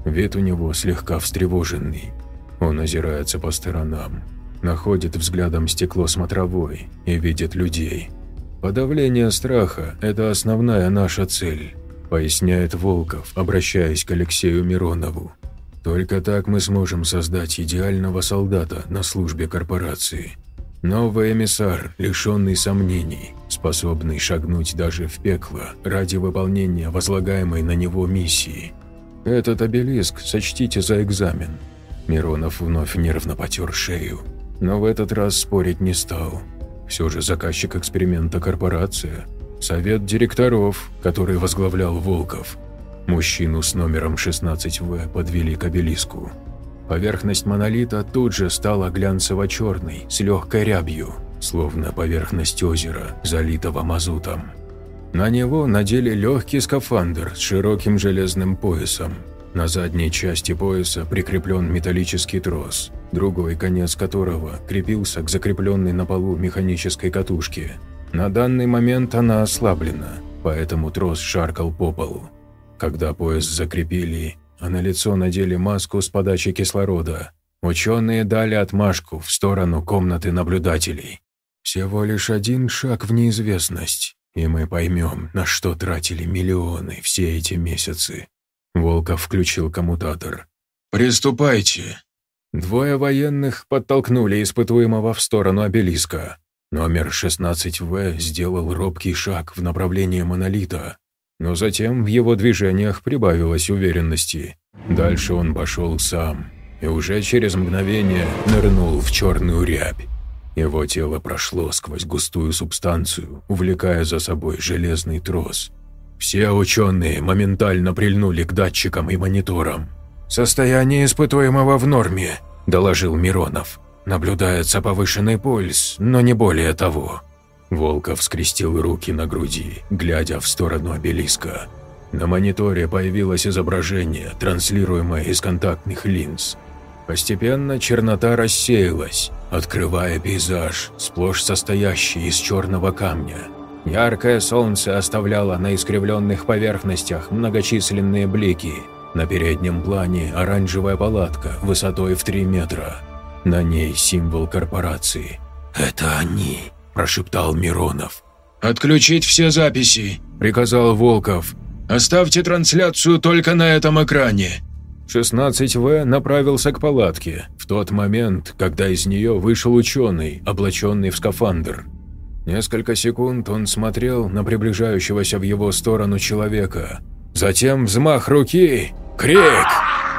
Вид у него слегка встревоженный. Он озирается по сторонам, находит взглядом стекло смотровой и видит людей. «Подавление страха – это основная наша цель», – поясняет Волков, обращаясь к Алексею Миронову. «Только так мы сможем создать идеального солдата на службе корпорации. Новый эмиссар, лишенный сомнений, способный шагнуть даже в пекло ради выполнения возлагаемой на него миссии. Этот обелиск сочтите за экзамен». Миронов вновь нервно потер шею, но в этот раз спорить не стал. Все же заказчик эксперимента корпорация. Совет директоров, который возглавлял Волков. Мужчину с номером 16В подвели к обелиску. Поверхность монолита тут же стала глянцево-черной, с легкой рябью, словно поверхность озера, залитого мазутом. На него надели легкий скафандр с широким железным поясом. На задней части пояса прикреплен металлический трос, другой конец которого крепился к закрепленной на полу механической катушке. На данный момент она ослаблена, поэтому трос шаркал по полу. Когда пояс закрепили, а на лицо надели маску с подачей кислорода, ученые дали отмашку в сторону комнаты наблюдателей. Всего лишь один шаг в неизвестность, и мы поймем, на что тратили миллионы все эти месяцы. Волков включил коммутатор. «Приступайте!» 2 военных подтолкнули испытуемого в сторону обелиска. Номер 16В сделал робкий шаг в направлении монолита, но затем в его движениях прибавилось уверенности. Дальше он пошел сам, и уже через мгновение нырнул в черную рябь. Его тело прошло сквозь густую субстанцию, увлекая за собой железный трос. Все ученые моментально прильнули к датчикам и мониторам. «Состояние испытуемого в норме», – доложил Миронов. «Наблюдается повышенный пульс, но не более того». Волков скрестил руки на груди, глядя в сторону обелиска. На мониторе появилось изображение, транслируемое из контактных линз. Постепенно чернота рассеялась, открывая пейзаж, сплошь состоящий из черного камня. Яркое солнце оставляло на искривленных поверхностях многочисленные блики. На переднем плане оранжевая палатка высотой в 3 метра. На ней символ корпорации. «Это они», – прошептал Миронов. «Отключить все записи», – приказал Волков. «Оставьте трансляцию только на этом экране». 16В направился к палатке в тот момент, когда из нее вышел ученый, облаченный в скафандр. Несколько секунд он смотрел на приближающегося в его сторону человека. Затем взмах руки, крик,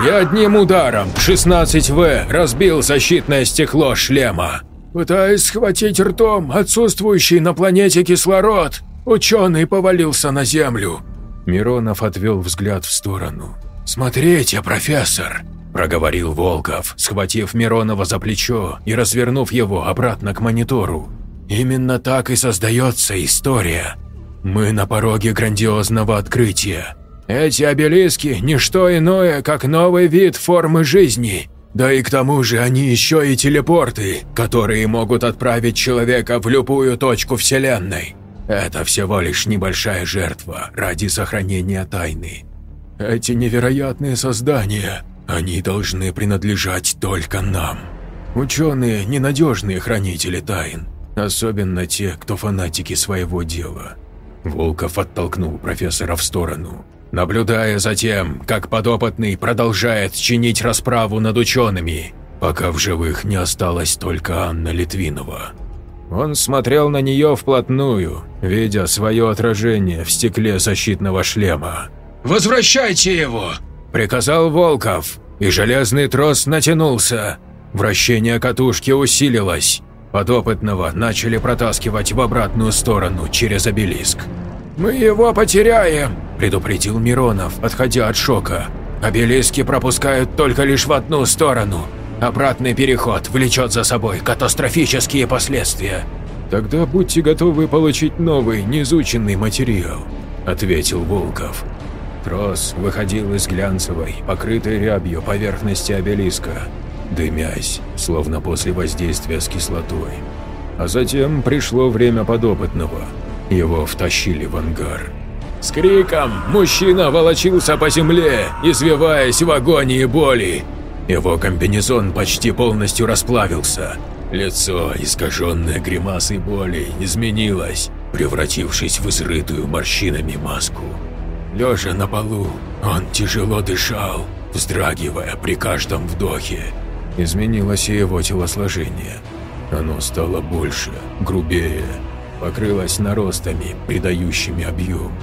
и одним ударом 16В разбил защитное стекло шлема. Пытаясь схватить ртом отсутствующий на планете кислород, ученый повалился на землю. Миронов отвел взгляд в сторону. «Смотрите, профессор!» – проговорил Волков, схватив Миронова за плечо и развернув его обратно к монитору. «Именно так и создается история. Мы на пороге грандиозного открытия. Эти обелиски – не что иное, как новый вид формы жизни. Да и к тому же они еще и телепорты, которые могут отправить человека в любую точку Вселенной. Это всего лишь небольшая жертва ради сохранения тайны. Эти невероятные создания, они должны принадлежать только нам. Ученые – ненадежные хранители тайн, особенно те, кто фанатики своего дела». Волков оттолкнул профессора в сторону, наблюдая за тем, как подопытный продолжает чинить расправу над учеными, пока в живых не осталась только Анна Литвинова. Он смотрел на нее вплотную, видя свое отражение в стекле защитного шлема. «Возвращайте его!» – приказал Волков, и железный трос натянулся. Вращение катушки усилилось. Подопытного начали протаскивать в обратную сторону через обелиск. «Мы его потеряем!» – предупредил Миронов, отходя от шока. «Обелиски пропускают только лишь в одну сторону. Обратный переход влечет за собой катастрофические последствия». «Тогда будьте готовы получить новый, неизученный материал», – ответил Волков. Трос выходил из глянцевой, покрытой рябью поверхности обелиска, дымясь, словно после воздействия с кислотой. А затем пришло время подопытного. Его втащили в ангар. С криком мужчина волочился по земле, извиваясь в агонии боли. Его комбинезон почти полностью расплавился. Лицо, искаженное гримасой боли, изменилось, превратившись в изрытую морщинами маску. Лежа на полу, он тяжело дышал, вздрагивая при каждом вдохе. Изменилось и его телосложение. Оно стало больше, грубее, покрылось наростами, придающими объем.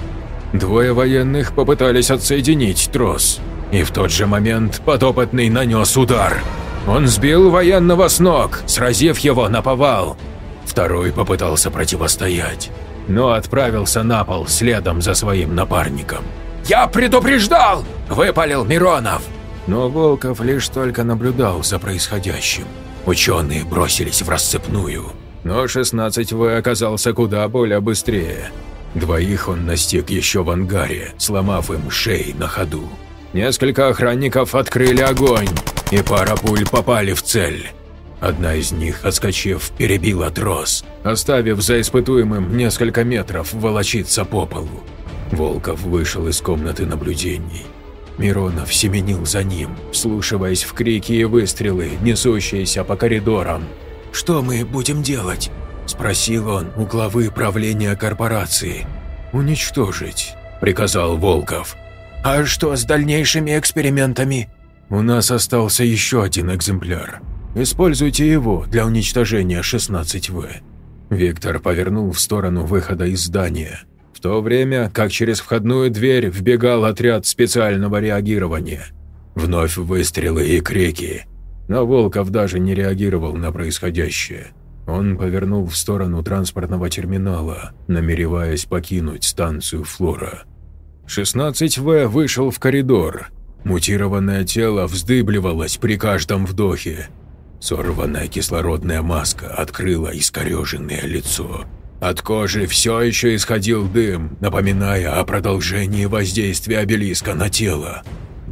Двое военных попытались отсоединить трос, и в тот же момент подопытный нанес удар. Он сбил военного с ног, сразив его наповал. Второй попытался противостоять, но отправился на пол следом за своим напарником. «Я предупреждал!» – выпалил Миронов. Но Волков лишь только наблюдал за происходящим. Ученые бросились в рассыпную, но 16В оказался куда более быстрее. Двоих он настиг еще в ангаре, сломав им шеи на ходу. Несколько охранников открыли огонь, и пара пуль попали в цель. Одна из них, отскочив, перебила трос, оставив за испытуемым несколько метров волочиться по полу. Волков вышел из комнаты наблюдений. Миронов семенил за ним, вслушиваясь в крики и выстрелы, несущиеся по коридорам. «Что мы будем делать?» – спросил он у главы правления корпорации. «Уничтожить», – приказал Волков. «А что с дальнейшими экспериментами?» «У нас остался еще один экземпляр. Используйте его для уничтожения 16В». Виктор повернул в сторону выхода из здания, в то время как через входную дверь вбегал отряд специального реагирования. Вновь выстрелы и крики, Но Волков даже не реагировал на происходящее. Он повернул в сторону транспортного терминала, намереваясь покинуть станцию «Флора». 16В вышел в коридор. Мутированное тело вздыбливалось при каждом вдохе. Сорванная кислородная маска открыла искореженное лицо. От кожи все еще исходил дым, напоминая о продолжении воздействия обелиска на тело.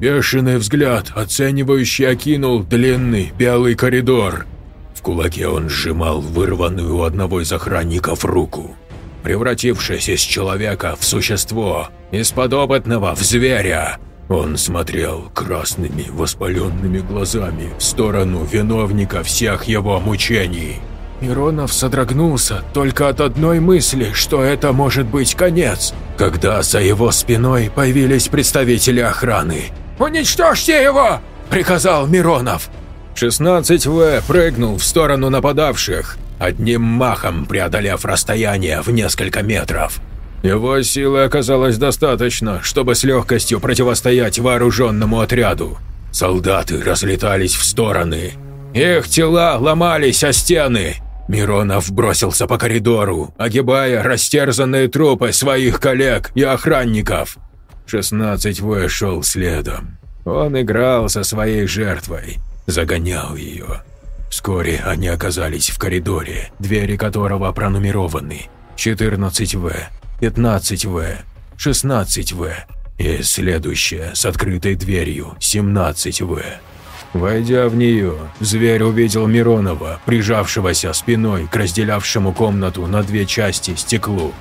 Бешеный взгляд, оценивающий, окинул длинный белый коридор. В кулаке он сжимал вырванную у одного из охранников руку. Превратившись из человека в существо, из подопытного в зверя, он смотрел красными воспаленными глазами в сторону виновника всех его мучений. Миронов содрогнулся только от одной мысли, что это может быть конец, когда за его спиной появились представители охраны. «Уничтожьте его!» – приказал Миронов. 16В прыгнул в сторону нападавших, одним махом преодолев расстояние в несколько метров. Его силы оказалось достаточно, чтобы с легкостью противостоять вооруженному отряду. Солдаты разлетались в стороны. Их тела ломались о стены. Миронов бросился по коридору, огибая растерзанные трупы своих коллег и охранников. 16В шел следом. Он играл со своей жертвой, загонял ее. Вскоре они оказались в коридоре, двери которого пронумерованы 14В, 15В, 16В и следующая с открытой дверью 17В. Войдя в нее, зверь увидел Миронова, прижавшегося спиной к разделявшему комнату на две части стеклу.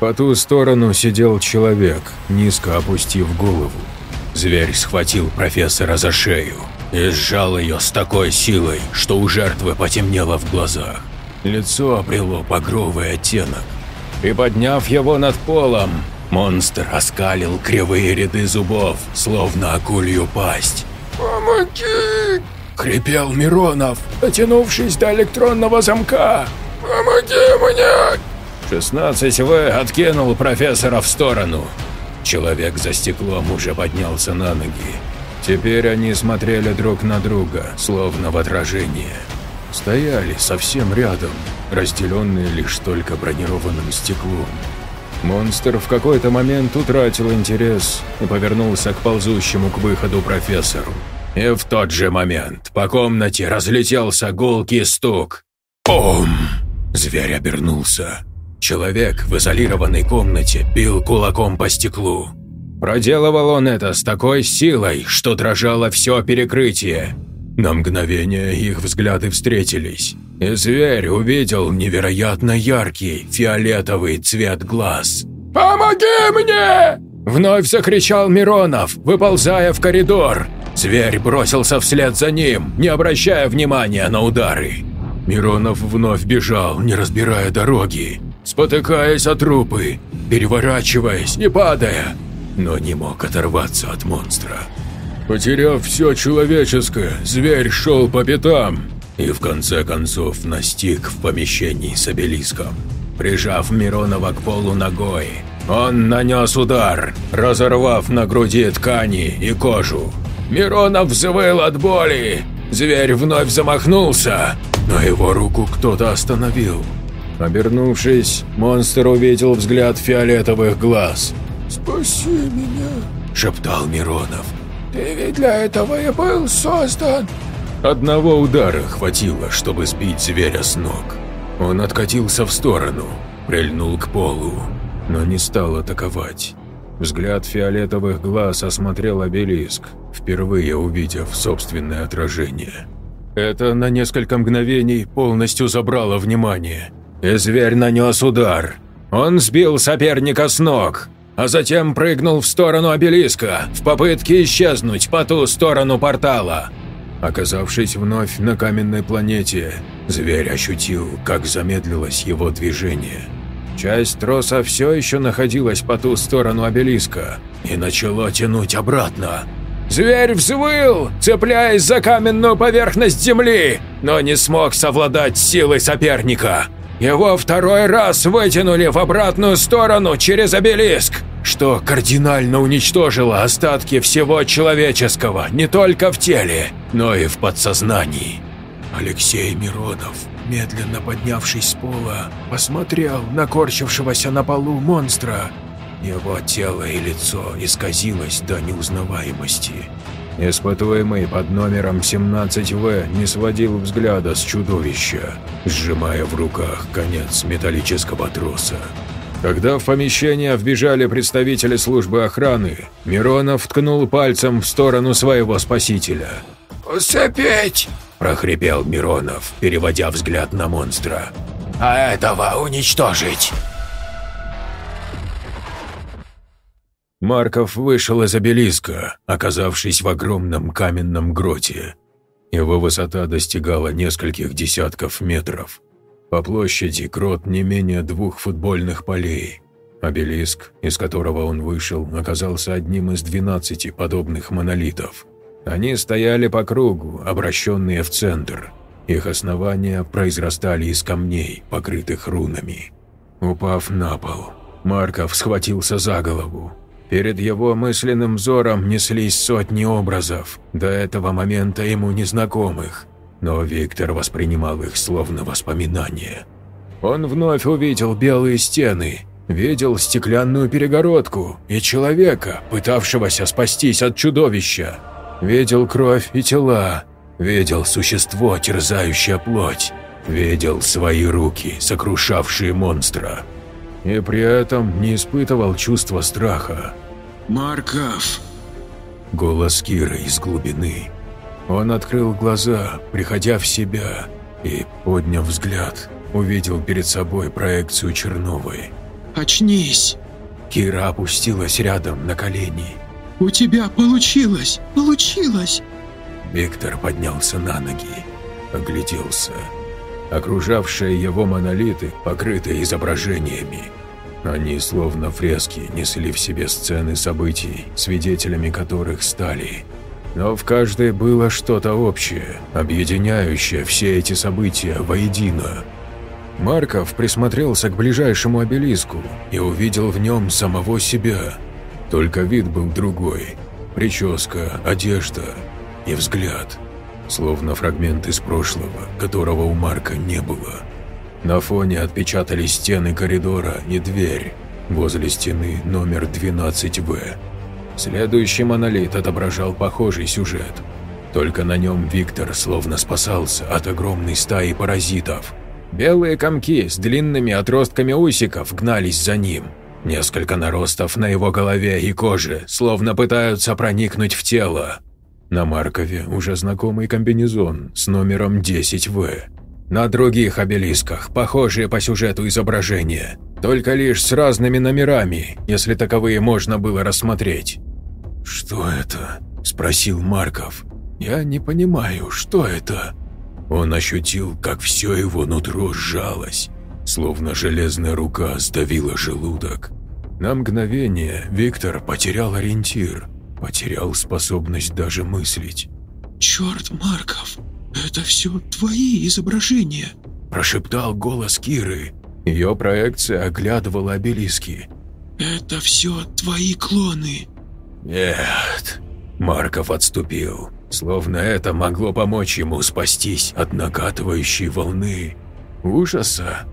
По ту сторону сидел человек, низко опустив голову. Зверь схватил профессора за шею и сжал ее с такой силой, что у жертвы потемнело в глазах. Лицо обрело багровый оттенок. Приподняв его над полом, монстр оскалил кривые ряды зубов, словно акулью пасть. «Помоги!» – хрипел Миронов, дотянувшись до электронного замка. «Помоги мне!» 16В откинул профессора в сторону. Человек за стеклом уже поднялся на ноги. Теперь они смотрели друг на друга, словно в отражение. Стояли совсем рядом, разделенные лишь только бронированным стеклом. Монстр в какой-то момент утратил интерес и повернулся к ползущему к выходу профессору. И в тот же момент по комнате разлетелся гулкий стук. Бум! Зверь обернулся. Человек в изолированной комнате бил кулаком по стеклу. Проделывал он это с такой силой, что дрожало все перекрытие. На мгновение их взгляды встретились, и зверь увидел невероятно яркий фиолетовый цвет глаз. «Помоги мне!» – вновь закричал Миронов, выползая в коридор. Зверь бросился вслед за ним, не обращая внимания на удары. Миронов вновь бежал, не разбирая дороги, спотыкаясь о трупы, переворачиваясь и падая, но не мог оторваться от монстра. Потеряв все человеческое, зверь шел по пятам и в конце концов настиг в помещении с обелиском. Прижав Миронова к полу ногой, он нанес удар, разорвав на груди ткани и кожу. Миронов взвыл от боли. Зверь вновь замахнулся, но его руку кто-то остановил. Обернувшись, монстр увидел взгляд фиолетовых глаз. «Спаси меня», – шептал Миронов. «Ты ведь для этого и был создан». Одного удара хватило, чтобы сбить зверя с ног. Он откатился в сторону, прильнул к полу, но не стал атаковать. Взгляд фиолетовых глаз осмотрел обелиск, впервые увидев собственное отражение. Это на несколько мгновений полностью забрало внимание, и зверь нанес удар. Он сбил соперника с ног, а затем прыгнул в сторону обелиска в попытке исчезнуть по ту сторону портала. Оказавшись вновь на каменной планете, зверь ощутил, как замедлилось его движение. Часть троса все еще находилась по ту сторону обелиска и начало тянуть обратно. Зверь взвыл, цепляясь за каменную поверхность земли, но не смог совладать с силой соперника. Его второй раз вытянули в обратную сторону через обелиск. Что что кардинально уничтожило остатки всего человеческого не только в теле, но и в подсознании. Алексей Миронов, медленно поднявшись с пола, посмотрел на корчившегося на полу монстра. Его тело и лицо исказилось до неузнаваемости. Испытуемый под номером 17В не сводил взгляда с чудовища, сжимая в руках конец металлического троса. Когда в помещение вбежали представители службы охраны, Миронов ткнул пальцем в сторону своего спасителя. «Усыпить!» – прохрипел Миронов, переводя взгляд на монстра. «А этого уничтожить!» Марков вышел из обелиска, оказавшись в огромном каменном гроте. Его высота достигала нескольких десятков метров. По площади грот не менее 2 футбольных полей. Обелиск, из которого он вышел, оказался одним из 12 подобных монолитов. Они стояли по кругу, обращенные в центр. Их основания произрастали из камней, покрытых рунами. Упав на пол, Марков схватился за голову. Перед его мысленным взором неслись сотни образов, до этого момента ему незнакомых, но Виктор воспринимал их словно воспоминания. Он вновь увидел белые стены, видел стеклянную перегородку и человека, пытавшегося спастись от чудовища. Видел кровь и тела, видел существо, терзающее плоть, видел свои руки, сокрушавшие монстра. И при этом не испытывал чувства страха. «Марков!» Голос Киры из глубины. Он открыл глаза, приходя в себя, и, подняв взгляд, увидел перед собой проекцию Черновой. «Очнись!» Кира опустилась рядом на колени. «У тебя получилось! Получилось!» Виктор поднялся на ноги, огляделся. Окружавшие его монолиты покрыты изображениями. Они, словно фрески, несли в себе сцены событий, свидетелями которых стали. Но в каждой было что-то общее, объединяющее все эти события воедино. Марков присмотрелся к ближайшему обелиску и увидел в нем самого себя. Только вид был другой. Прическа, одежда и взгляд. Словно фрагмент из прошлого, которого у Марка не было. На фоне отпечатались стены коридора и дверь. Возле стены номер 12В. Следующий монолит отображал похожий сюжет. Только на нем Виктор словно спасался от огромной стаи паразитов. Белые комки с длинными отростками усиков гнались за ним. Несколько наростов на его голове и коже словно пытаются проникнуть в тело. На Маркове уже знакомый комбинезон с номером 10В. На других обелисках похожие по сюжету изображения, только лишь с разными номерами, если таковые можно было рассмотреть. «Что это?» – спросил Марков. «Я не понимаю, что это?» Он ощутил, как все его нутро сжалось, словно железная рука сдавила желудок. На мгновение Виктор потерял ориентир, потерял способность даже мыслить. «Черт, Марков, это все твои изображения!» – прошептал голос Киры. Ее проекция оглядывала обелиски. «Это все твои клоны!» «Нет!» – Марков отступил, словно это могло помочь ему спастись от накатывающей волны ужаса.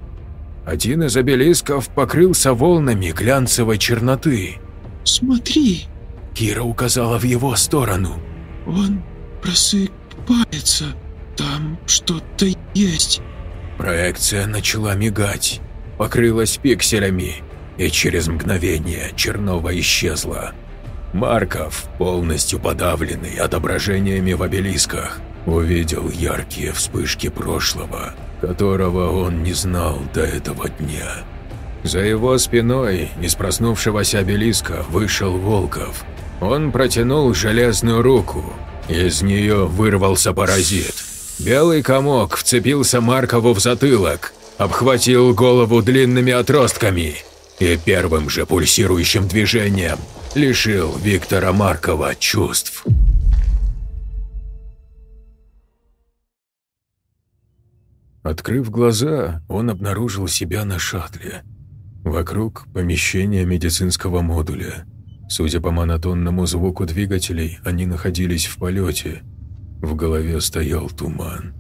Один из обелисков покрылся волнами глянцевой черноты. «Смотри!» – Кира указала в его сторону. «Он просыпается. Там что-то есть». Проекция начала мигать, покрылась пикселями, и через мгновение Чернова исчезла. Марков, полностью подавленный отображениями в обелисках, увидел яркие вспышки прошлого, которого он не знал до этого дня. За его спиной из проснувшегося обелиска вышел Волков. Он протянул железную руку, из нее вырвался паразит. Белый комок вцепился Маркову в затылок, обхватил голову длинными отростками и первым же пульсирующим движением лишил Виктора Маркова чувств. Открыв глаза, он обнаружил себя на шаттле. Вокруг помещения медицинского модуля. Судя по монотонному звуку двигателей, они находились в полете. В голове стоял туман.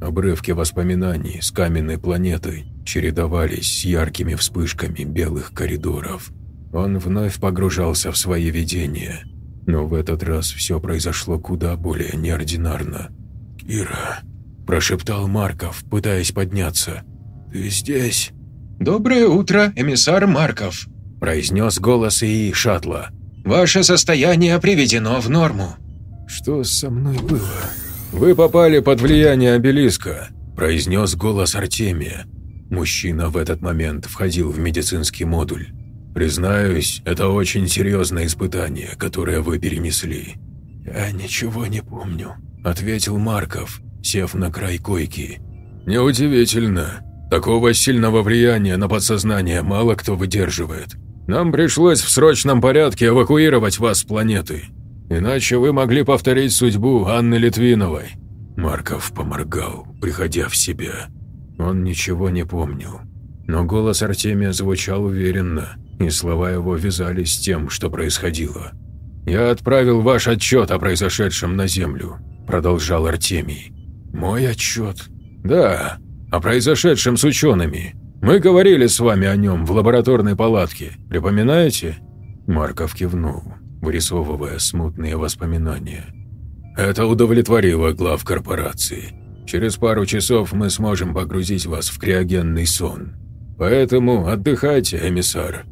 Обрывки воспоминаний с каменной планеты чередовались с яркими вспышками белых коридоров. Он вновь погружался в свои видения, но в этот раз все произошло куда более неординарно. «Кира», – прошептал Марков, пытаясь подняться. «Ты здесь?» «Доброе утро, эмиссар Марков», – произнес голос ИИ шаттла. «Ваше состояние приведено в норму». «Что со мной было?» «Вы попали под влияние обелиска», – произнес голос Артемия. Мужчина в этот момент входил в медицинский модуль. «Признаюсь, это очень серьезное испытание, которое вы перенесли». «Я ничего не помню», – ответил Марков, сев на край койки. «Неудивительно. Такого сильного влияния на подсознание мало кто выдерживает. Нам пришлось в срочном порядке эвакуировать вас с планеты. Иначе вы могли повторить судьбу Анны Литвиновой». Марков поморгал, приходя в себя. Он ничего не помнил. Но голос Артемия звучал уверенно, и слова его вязались с тем, что происходило. «Я отправил ваш отчет о произошедшем на Землю», – продолжал Артемий. «Мой отчет?» «Да, о произошедшем с учеными. Мы говорили с вами о нем в лабораторной палатке, припоминаете?» Марков кивнул, вырисовывая смутные воспоминания. «Это удовлетворило глав корпорации. Через пару часов мы сможем погрузить вас в криогенный сон. Поэтому отдыхайте, эмиссар.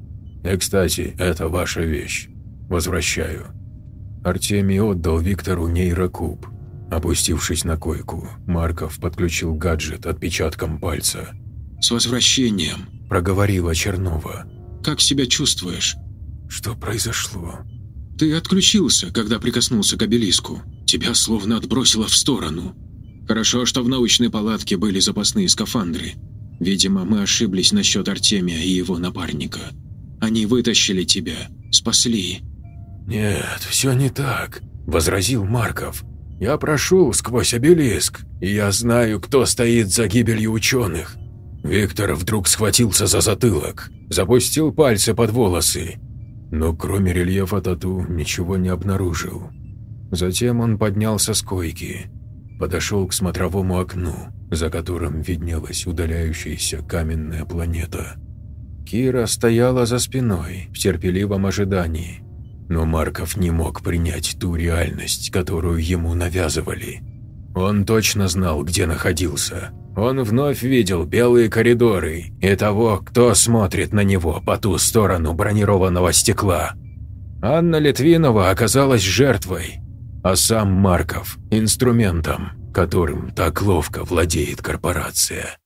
И, кстати, это ваша вещь. Возвращаю». Артемий отдал Виктору нейрокуб. Опустившись на койку, Марков подключил гаджет отпечатком пальца. «С возвращением», – проговорила Чернова. «Как себя чувствуешь?» «Что произошло?» «Ты отключился, когда прикоснулся к обелиску. Тебя словно отбросило в сторону. Хорошо, что в научной палатке были запасные скафандры. Видимо, мы ошиблись насчет Артемия и его напарника. Они вытащили тебя, спасли». «Нет, все не так», – возразил Марков. «Я прошел сквозь обелиск, и я знаю, кто стоит за гибелью ученых». Виктор вдруг схватился за затылок, запустил пальцы под волосы, но кроме рельефа тату ничего не обнаружил. Затем он поднялся с койки, подошел к смотровому окну, за которым виднелась удаляющаяся каменная планета. Кира стояла за спиной в терпеливом ожидании, но Марков не мог принять ту реальность, которую ему навязывали. Он точно знал, где находился. Он вновь видел белые коридоры и того, кто смотрит на него по ту сторону бронированного стекла. Анна Литвинова оказалась жертвой, а сам Марков – инструментом, которым так ловко владеет корпорация.